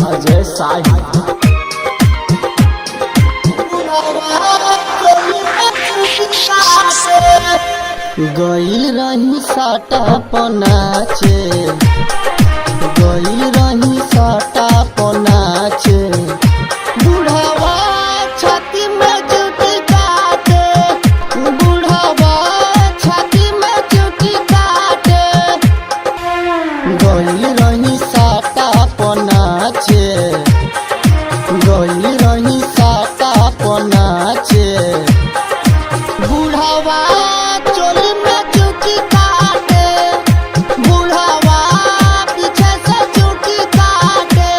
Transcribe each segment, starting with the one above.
अजय साही गईल रही साटा पनाचे गईल रही साटा पनाचे बुढ़ावा छाती में चुटी काटे बुढ़ावा छाती में चुटी काटे गईल रही साटा पनाचे गईल रही साटा पनाचे बुढ़ावा चोली में चुटी काटे बुढ़ावा पीछे से चुटी काटे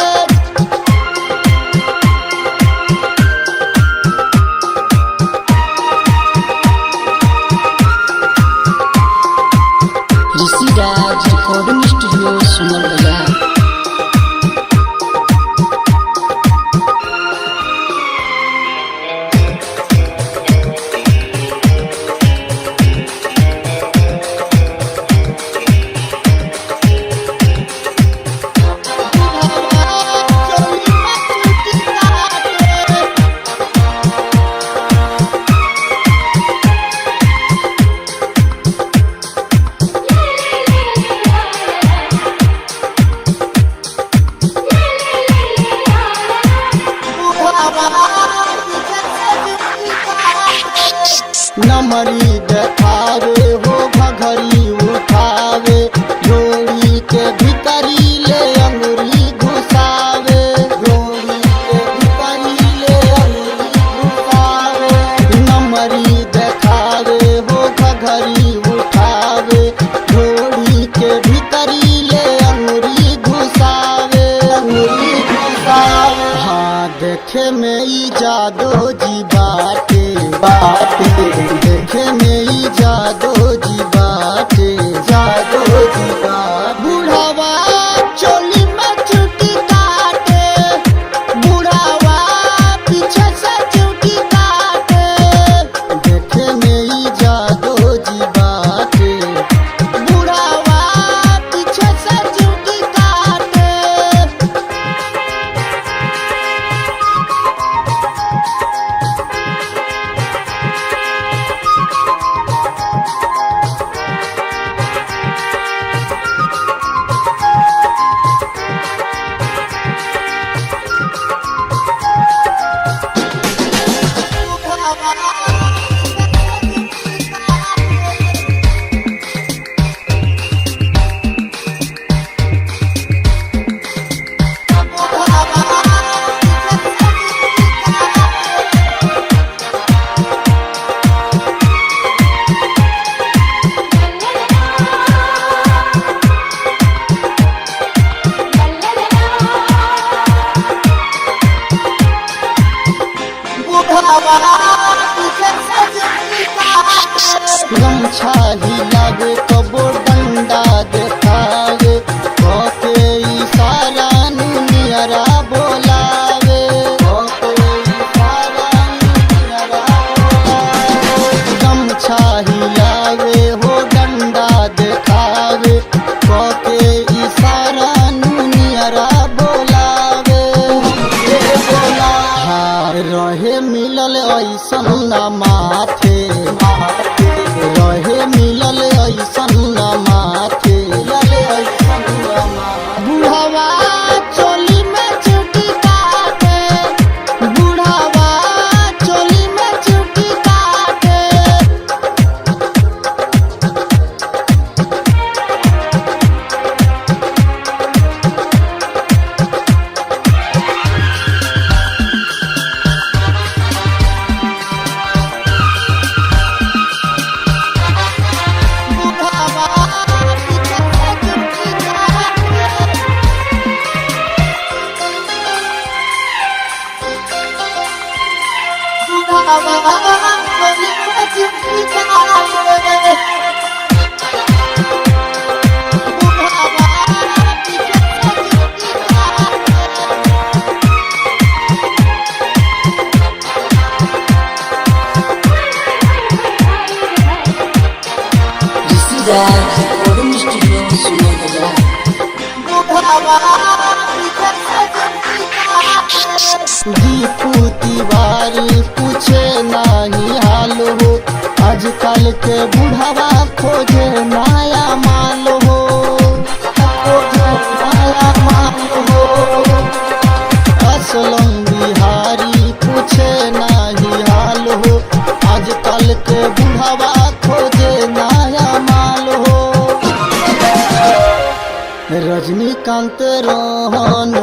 ऋषिराज रिकॉर्डिंग स्टूडियो सुमन बाजार। नमरी देखावे हो घघरी उठावे जोड़ी के भीतरी ले अंगुरी घुसावे जोड़ी के भीतरी ले अंगुरी घुसावे नमरी देखावे हो घघरी उठावे जोड़ी के भीतरी ले अंगुरी घुसावे हाँ देखे में ई जादो जी बाटे देखे में ही जादो जी बाटे जादो जी बाटे बुढ़ावा चोली में चुटी काटे बुढ़ावा पीछे से चुटी काटे देखे में ही जादो जी बाटे बुढ़ावा पीछे से चुटी काटे गमछा हिलावे कबो डंडा देखावे ओके इशारा नियरा बोलावे ओके इशारा नियरा बोलावे गमछा हिलावे हो डंडा देखावे ओके इशारा नियरा बोलावे रहे मिलल ऐसन ना माथे रहे मिलल ऐसा Siddharth Recording Studio, Surabaya. Deepu Tiwari पूछे नहीं हाल हो, आजकल के बुढ़ावा खोजे नया माल हो, खोजे नया माल हो। असलम बिहारी पूछे नहीं हाल हो, आजकल के बुढ़ावा खोजे नया माल हो। रजनीकांत रोहन